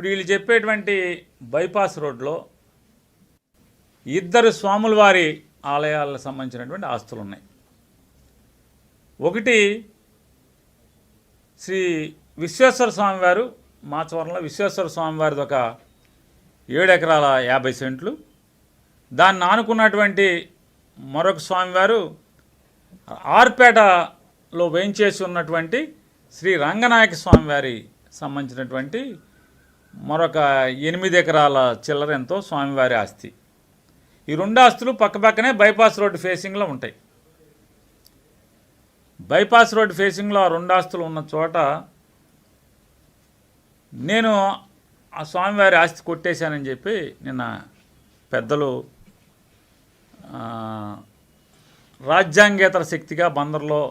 వీళ్ళు చెప్పేటువంటి బైపాస్ రోడ్లో ఇద్దరు స్వాముల వారి ఆలయాలకు సంబంధించినటువంటి ఆస్తులు ఉన్నాయి. ఒకటి శ్రీ విశ్వేశ్వర స్వామివారు మాచవరంలో విశ్వేశ్వర స్వామివారిది ఒక 7 ఎకరాల 50 సెంట్లు. దాన్ని ఆనుకున్నటువంటి మరొక స్వామివారు ఆర్పేటలో వేయించేసి ఉన్నటువంటి శ్రీ రంగనాయక స్వామివారి సంబంధించినటువంటి మరొక 8 ఎకరాల చిల్లర ఎంతో స్వామివారి ఆస్తి. ఈ 2 ఆస్తులు పక్కపక్కనే బైపాస్ రోడ్డు ఫేసింగ్లో ఉంటాయి. బైపాస్ రోడ్డు ఫేసింగ్లో ఆ 2 ఆస్తులు ఉన్న చోట నేను ఆ స్వామివారి ఆస్తి కొట్టేశానని చెప్పి నిన్న పెద్దలు రాజ్యాంగేతర శక్తిగా బందర్లో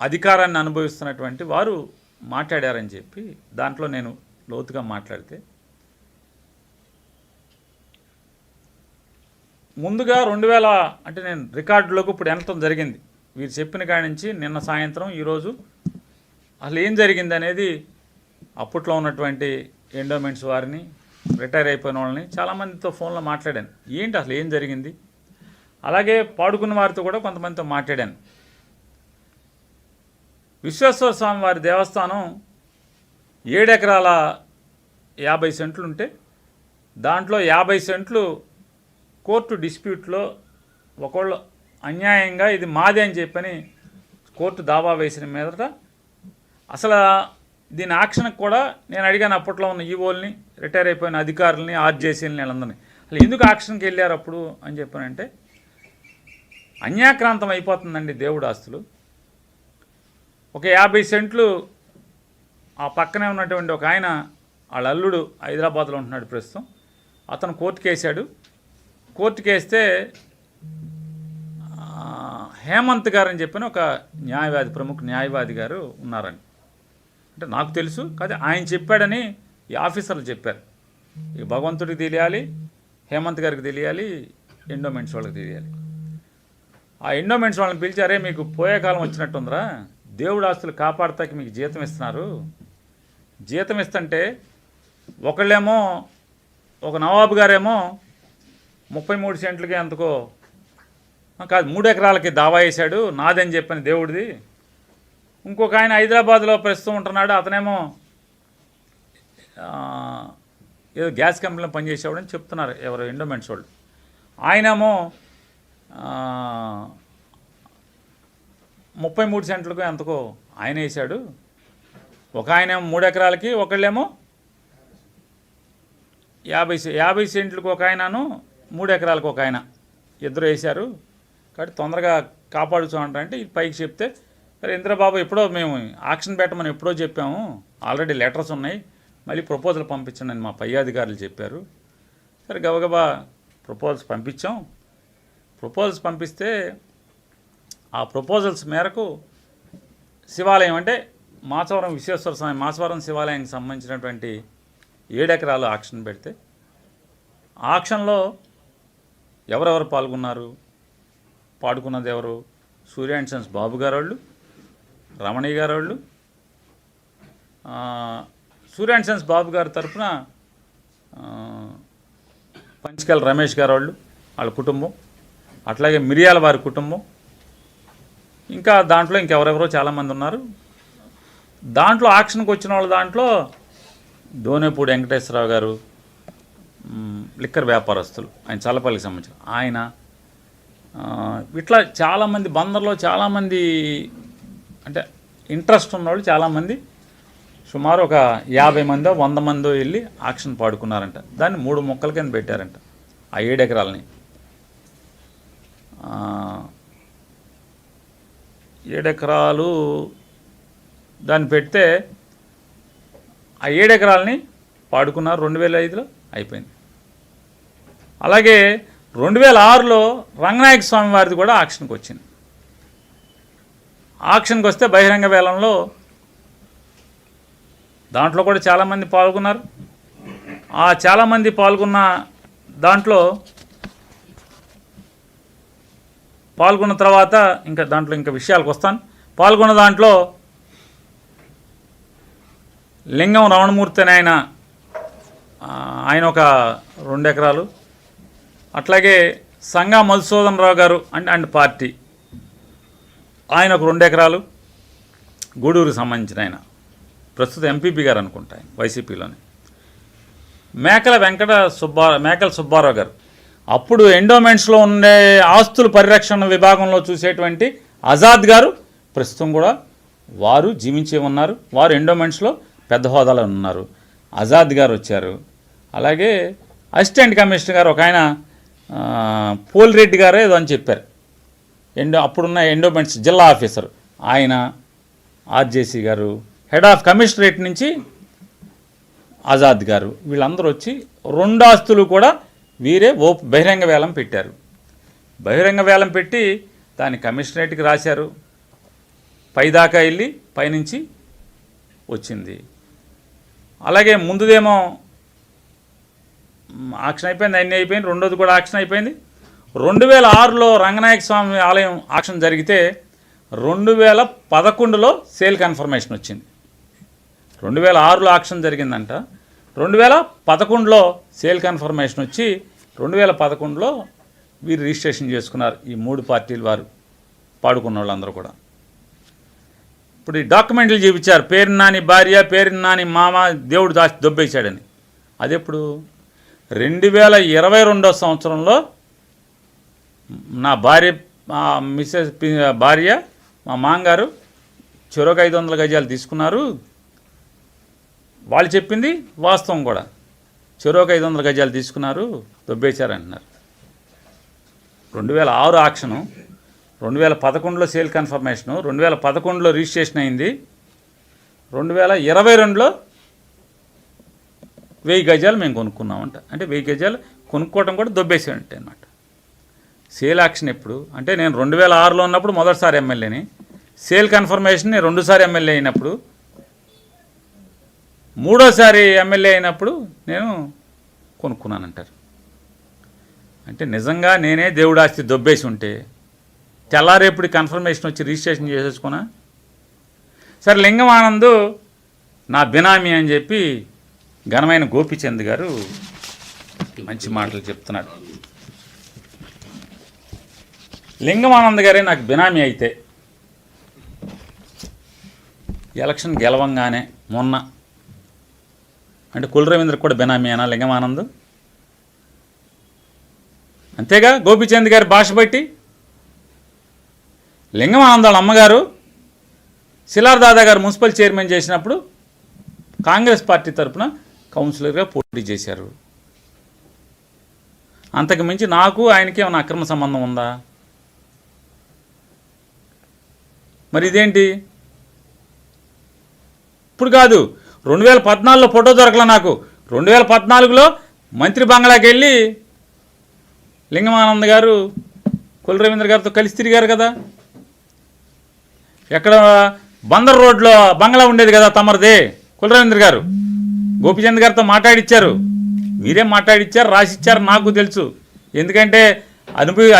అధికారాన్ని అనుభవిస్తున్నటువంటి వారు మాట్లాడారని చెప్పి దాంట్లో నేను లోతుగా మాట్లాడితే, ముందుగా 2000 అంటే నేను రికార్డులోకి ఇప్పుడు వెళ్ళటం జరిగింది. వీరు చెప్పిన కాడి నుంచి నిన్న సాయంత్రం ఈరోజు అసలు ఏం జరిగింది అనేది అప్పట్లో ఉన్నటువంటి ఎండోమెంట్స్ వారిని, రిటైర్ అయిపోయిన వాళ్ళని చాలామందితో ఫోన్లో మాట్లాడాను. ఏంటి అసలు ఏం జరిగింది, అలాగే పాడుకున్న వారితో కూడా కొంతమందితో మాట్లాడాను. విశ్వేశ్వర స్వామి వారి దేవస్థానం 7 ఎకరాల 50 సెంట్లు ఉంటే దాంట్లో 50 సెంట్లు కోర్టు డిస్ప్యూట్లో ఒకళ్ళు అన్యాయంగా ఇది మాదే అని చెప్పని కోర్టు దావా వేసిన మీదట అసలు దీని యాక్షన్కి కూడా నేను అడిగాను అప్పట్లో ఉన్న ఈవోల్ని, రిటైర్ అయిపోయిన అధికారులని, ఆర్జేసీలని, వీళ్ళందరినీ అసలు ఎందుకు యాక్షన్కి వెళ్ళారు అప్పుడు అని చెప్పానంటే, అన్యాక్రాంతం అయిపోతుందండి దేవుడు ఆస్తులు. ఒక 50 సెంట్లు ఆ పక్కనే ఉన్నటువంటి ఒక ఆయన, వాళ్ళ అల్లుడు హైదరాబాద్లో ఉంటున్నాడు ప్రస్తుతం, అతను కోర్టుకు వేసాడు. కోర్టుకు వేస్తే హేమంత్ గారు అని చెప్పిన ఒక న్యాయవాది, ప్రముఖ న్యాయవాది గారు ఉన్నారని అంటే నాకు తెలుసు. కాదు ఆయన చెప్పాడని ఈ ఆఫీసర్లు చెప్పారు. ఈ భగవంతుడికి తెలియాలి, హేమంత్ గారికి తెలియాలి, ఎండోమెంట్స్ వాళ్ళకి తెలియాలి. ఆ ఎండోమెంట్స్ వాళ్ళని పిలిచారే, మీకు పోయే కాలం వచ్చినట్టుందిరా, దేవుడు ఆస్తులు కాపాడతాకి మీకు జీతం ఇస్తున్నారు. జీతం ఇస్తుంటే ఒకళ్ళేమో ఒక నవాబు గారేమో 33 సెంట్లకి ఎంతకో కాదు 3 ఎకరాలకి దావా వేశాడు, నాదని చెప్పిన దేవుడిది. ఇంకొక ఆయన హైదరాబాద్లో ప్రస్తుతం ఉంటున్నాడు, అతనేమో ఏదో గ్యాస్ కంపెనీలో పనిచేసేవాడని చెప్తున్నారు ఎవరు ఎండోమెంట్స్ వాళ్ళు. ఆయనేమో 33 సెంట్లకు ఎంతకో ఆయన వేశాడు. ఒక ఆయనేమో 3 ఎకరాలకి, ఒకళ్ళేమో 50 సెంట్లకు ఒక ఆయనను, 3 ఎకరాలకు ఒక ఆయన, ఇద్దరు వేశారు. కాబట్టి తొందరగా కాపాడుచోంటే ఇది పైకి చెప్తే, సరే ఇంద్రబాబు ఎప్పుడో మేము ఆక్షన్ పెట్టమని ఎప్పుడో చెప్పాము, ఆల్రెడీ లెటర్స్ ఉన్నాయి, మళ్ళీ ప్రపోజల్ పంపించండి అని మా పై అధికారులు చెప్పారు. సరే గబగబా ప్రపోజల్స్ పంపించాం. ప్రపోజల్స్ పంపిస్తే ఆ ప్రపోజల్స్ మేరకు శివాలయం అంటే మాచవరం విశ్వేశ్వర స్వామి మాచవరం శివాలయానికి సంబంధించినటువంటి 7 ఎకరాలు ఆక్షన్ పెడితే, ఆక్షన్లో ఎవరెవరు పాల్గొన్నారు, పాడుకున్నది ఎవరు, సూర్య అండ్ సన్స్ బాబు గారు వాళ్ళు, రమణయ్య గారు వాళ్ళు, సూర్య అండ్ సన్స్ బాబు గారి తరఫున పంచకల్ రమేష్ గారు వాళ్ళు, వాళ్ళ కుటుంబం, అట్లాగే మిరియాల వారి కుటుంబం, ఇంకా దాంట్లో ఇంకెవరెవరో చాలామంది ఉన్నారు. దాంట్లో ఆక్షన్కి వచ్చిన వాళ్ళ దాంట్లో దోనేపూడి వెంకటేశ్వరరావు గారు, లిక్కర్ వ్యాపారస్తులు, ఆయన చల్లపల్లికి సంబంధించిన ఆయన, ఇట్లా చాలామంది బందర్లో చాలామంది అంటే ఇంట్రెస్ట్ ఉన్నవాళ్ళు చాలామంది, సుమారు ఒక 50 మందో 100 మందో వెళ్ళి ఆక్షన్ పాడుకున్నారంట. దాన్ని 3 ముక్కల కింద పెట్టారంట ఆ 7 ఎకరాలని. 7 ఎకరాలు దాన్ని పెడితే ఆ 7 ఎకరాలని పాడుకున్నారు. 2005లో అయిపోయింది. అలాగే 2006లో రంగనాయక స్వామి వారిది కూడా ఆక్షన్కి వచ్చింది. ఆక్షన్కి వస్తే బహిరంగ వేలంలో దాంట్లో కూడా చాలామంది పాల్గొన్నారు. ఆ చాలామంది పాల్గొన్న దాంట్లో పాల్గొన్న తర్వాత ఇంకా విషయాలకు వస్తాను. పాల్గొన్న దాంట్లో లింగం రమణమూర్తి అని ఆయన ఒక 2 ఎకరాలు, అట్లాగే సంగా మధుసూదన్ రావు గారు అండ్ పార్టీ ఆయన ఒక 2 ఎకరాలు, గూడూరుకు సంబంధించిన ఆయన ప్రస్తుత ఎంపీపీ గారు అనుకుంటా ఆయన వైసీపీలోనే. మేకల సుబ్బారావు గారు అప్పుడు ఎండోమెంట్స్లో ఉండే ఆస్తుల పరిరక్షణ విభాగంలో చూసేటువంటి ఆజాద్ గారు ప్రస్తుతం కూడా వారు జీవించే ఉన్నారు, వారు ఎండోమెంట్స్లో పెద్ద హోదాలో ఉన్నారు. ఆజాద్ గారు వచ్చారు. అలాగే అసిస్టెంట్ కమిషనర్ గారు ఒక ఆయన పోలిరెడ్డి గారు ఏదో అని చెప్పారు, అప్పుడున్న ఎండోమెంట్స్ జిల్లా ఆఫీసర్ ఆయన, ఆర్జేసీ గారు, హెడ్ ఆఫ్ కమిషనరేట్ నుంచి ఆజాద్ గారు, వీళ్ళందరూ వచ్చి 2 ఆస్తులు కూడా వీరే బహిరంగ వేలం పెట్టారు. బహిరంగ వేలం పెట్టి దాన్ని కమిషనరేట్కి రాశారు. పైదాకా వెళ్ళి పైనుంచి వచ్చింది. అలాగే ముందుదేమో ఆక్షన్ అయిపోయింది, అన్నీ అయిపోయింది. రెండోది కూడా ఆక్షన్ అయిపోయింది. 2006లో రంగనాయక స్వామి ఆలయం ఆక్షన్ జరిగితే 2011లో సేల్ కన్ఫర్మేషన్ వచ్చింది. 2006లో ఆక్షన్ జరిగిందంట, 2011లో సేల్ కన్ఫర్మేషన్ వచ్చి 2011లో వీరు రిజిస్ట్రేషన్ చేసుకున్నారు. ఈ 3 పార్టీలు వారు పాడుకున్న వాళ్ళందరూ కూడా. ఇప్పుడు ఈ డాక్యుమెంట్లు చూపించారు, పేరు నాని భార్య, పేరు నాని మామ, దేవుడు దాచి దొబ్బేశాడని. అది ఎప్పుడు 2022 సంవత్సరంలో నా భార్య భార్య మా మామగారు చెరొక 500 గజాలు తీసుకున్నారు. వాళ్ళు చెప్పింది వాస్తవం కూడా, చెరొక 500 గజాలు తీసుకున్నారు, దొబ్బేశారంటున్నారు. 2006 ఆక్షను, 2011లో సేల్ కన్ఫర్మేషను, 2011లో రిజిస్ట్రేషన్ అయింది, 2022లో 1000 గజాలు మేము కొనుక్కున్నామంట. అంటే 1000 గజాలు కొనుక్కోవడం కూడా దొబ్బేసాడంటే అన్నమాట. సేల్ యాక్షన్ ఎప్పుడు అంటే నేను 2006లో ఉన్నప్పుడు మొదటిసారి ఎమ్మెల్యేని, సేల్ కన్ఫర్మేషన్ 2సారి ఎమ్మెల్యే అయినప్పుడు, 3ఓసారి ఎమ్మెల్యే అయినప్పుడు నేను కొనుక్కున్నానంటారు. అంటే నిజంగా నేనే దేవుడు ఆస్తి దొబ్బేసి ఉంటే తెల్లారేపుడి కన్ఫర్మేషన్ వచ్చి రిజిస్ట్రేషన్ చేసేసుకున్నా. సరే, లింగం ఆనంద్ నా బినామీ అని చెప్పి ఘనమైన గోపిచంద్ గారు మంచి మాటలు చెప్తున్నాడు. లింగం ఆనంద్ గారే నాకు బినామీ అయితే ఎలక్షన్ గెలవంగానే మొన్న అంటే కుల రవీంద్ర కూడా బినామీ అయినా లింగం ఆనంద్ అంతేగా. గోపిచంద్ గారి భాష బట్టి లింగం ఆనంద్ వాళ్ళ అమ్మగారు శిలార్ దాదా గారు మున్సిపల్ చైర్మన్ చేసినప్పుడు కాంగ్రెస్ పార్టీ తరఫున కౌన్సిలర్గా పోటీ చేశారు. అంతకు మించి నాకు ఆయనకి ఏమైనా అక్రమ సంబంధం ఉందా? మరి ఇదేంటి ఇప్పుడు కాదు, 2014లో ఫోటో దొరకలే నాకు. 2014లో మంత్రి బంగ్లాకి వెళ్ళి లింగమానంద్ గారు కుల రవీంద్ర గారితో కలిసి తిరిగారు కదా. ఎక్కడ బందర్ రోడ్లో బంగ్లా ఉండేది కదా తమరిదే, కుల రవీంద్ర గారు గోపిచంద్ గారితో మాట్లాడిచ్చారు. మీరే మాట్లాడిచ్చారు, రాసిచ్చారు, నాకు తెలుసు. ఎందుకంటే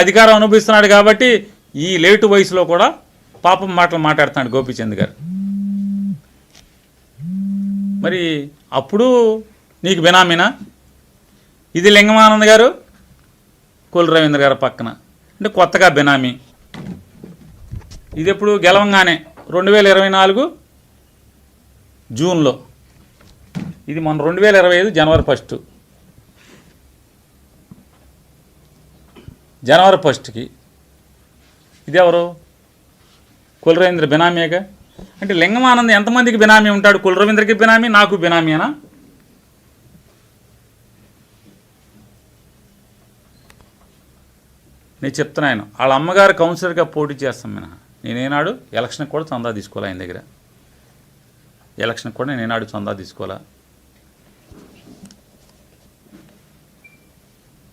అధికారం అనుభవిస్తున్నాడు కాబట్టి ఈ లేటు వయసులో కూడా పాపం మాటలు మాట్లాడుతున్నాడు గోపిచంద్ గారు. మరి అప్పుడు నీకు బినామీనా? ఇది లింగమానంద్ గారు కుల రవీంద్ర గారు పక్కన అంటే కొత్తగా బినామీ. ఇది ఎప్పుడు గెలవంగానే 2024 జూన్లో, ఇది మొన్న 2025 జనవరి 1 జనవరి 1కి ఇది ఎవరు? కుల రవీంద్ర బినామీగా. అంటే లింగమానంద్ ఎంతమందికి బినామీ ఉంటాడు? కుల రవీంద్రకి బినామీ, నాకు బినామీనా? నేను చెప్తున్నాను, వాళ్ళ అమ్మగారు కౌన్సిలర్గా పోటీ చేస్తాం మినహా నేనేనాడు ఎలక్షన్కి కూడా చందా తీసుకోవాలా ఆయన దగ్గర. ఎలక్షన్కి కూడా నేనేనాడు చందా తీసుకోవాలా?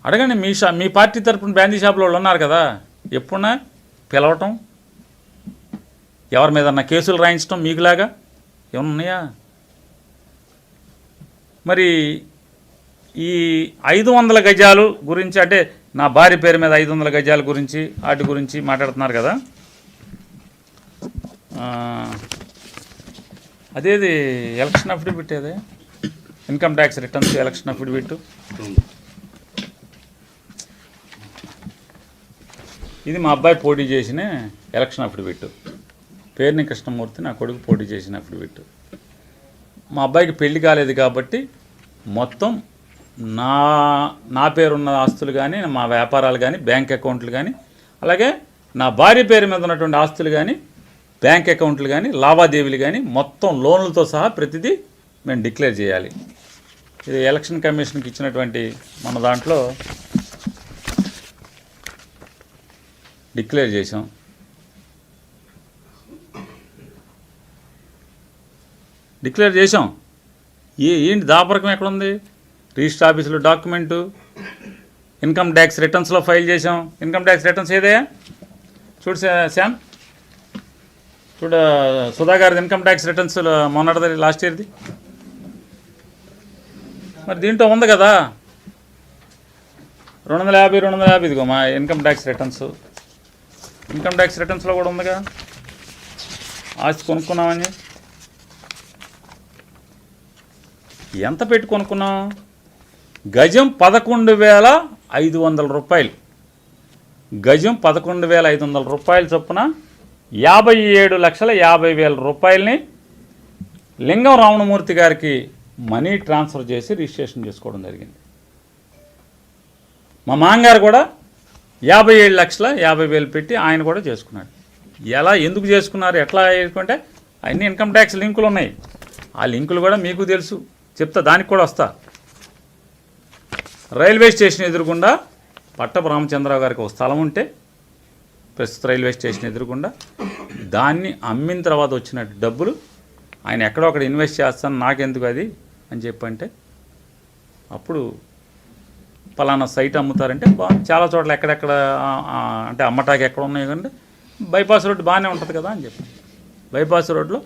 అడగండి, మీ పార్టీ తరపున బ్రాందీ షాపులో వాళ్ళు ఉన్నారు కదా, ఎప్పుడన్నా పిలవటం, ఎవరి మీద కేసులు రాయించడం మీకులాగా ఏమన్నా ఉన్నాయా? మరి ఈ 500 గజాలు గురించి అంటే నా భార్య పేరు మీద 500 గజాల గురించి వాటి గురించి మాట్లాడుతున్నారు కదా. అదేది ఎలక్షన్ అఫిడవిట్ అదే income tax returns election affidavit. ఇది మా అబ్బాయి పోటీ చేసిన ఎలక్షన్ అఫిడవిట్. పేర్ని కృష్ణమూర్తి నా కొడుకు పోటీ చేసిన అఫిడవిట్. మా అబ్బాయికి పెళ్లి కాలేదు కాబట్టి మొత్తం నా పేరున్న ఆస్తులు కానీ, మా వ్యాపారాలు కానీ, బ్యాంక్ అకౌంట్లు కానీ, అలాగే నా భార్య పేరు మీద ఉన్నటువంటి ఆస్తులు కానీ, బ్యాంక్ అకౌంట్లు కానీ, లావాదేవీలు కానీ మొత్తం లోన్లతో సహా ప్రతిదీ మేము డిక్లేర్ చేయాలి. ఇది ఎలక్షన్ కమిషన్కి ఇచ్చినటువంటి మన దాంట్లో డిక్లేర్ చేసాం. ఏంటి దాపరకం ఎక్కడుంది? రిజిస్టర్ ఆఫీసులో డాక్యుమెంటు, ఇన్కమ్ ట్యాక్స్ రిటర్న్స్లో ఫైల్ చేసాం. ఇన్కమ్ ట్యాక్స్ రిటర్న్స్ ఏదయ్యా చూడు శ్యామ్, చూడ సుధా గారిది ఇన్కమ్ ట్యాక్స్ రిటర్న్స్ మొన్నటిది లాస్ట్ ఇయర్ది. మరి దీంట్లో ఉంది కదా 250 ఇదిగో మా income tax returns. Income tax రిటర్న్స్లో కూడా ఉందిగా ఆస్తి కొనుక్కున్నామని. ఎంత పెట్టి కొనుక్కున్నాం? గజం 11,500 రూపాయలు. గజం 11,500 రూపాయల చొప్పున 57,50,000 రూపాయలని లింగం రామణమూర్తి గారికి మనీ ట్రాన్స్ఫర్ చేసి రిజిస్ట్రేషన్ చేసుకోవడం జరిగింది. మా మామగారు కూడా 57,50,000 పెట్టి ఆయన కూడా చేసుకున్నాడు. ఎందుకు చేసుకున్నారు, ఎట్లా చేసుకుంటే అన్ని ఇన్కమ్ ట్యాక్స్ లింకులు ఉన్నాయి. ఆ లింకులు కూడా మీకు తెలుసు, చెప్తా, దానికి కూడా వస్తా. రైల్వే స్టేషన్ ఎదురుగుండా పట్టపు రామచంద్రరావు గారికి ఒక స్థలం ఉంటే, ప్రస్తుత రైల్వే స్టేషన్ ఎదురుగుండా, దాన్ని అమ్మిన తర్వాత వచ్చిన డబ్బులు ఆయన ఎక్కడో అక్కడ ఇన్వెస్ట్ చేస్తాను, నాకెందుకు అది అని చెప్పంటే, అప్పుడు పలానా సైట్ అమ్ముతారంటే చాలా చోట్ల ఎక్కడెక్కడ అంటే అమ్మటాకి ఎక్కడ ఉన్నాయి కంటే బైపాస్ రోడ్డు బాగానే ఉంటుంది కదా అని చెప్పి బైపాస్ రోడ్లో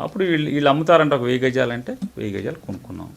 అప్పుడు వీళ్ళు అమ్ముతారంటే ఒక 1000 గజాలంటే 1000 గజాలు కొనుక్కున్నాం.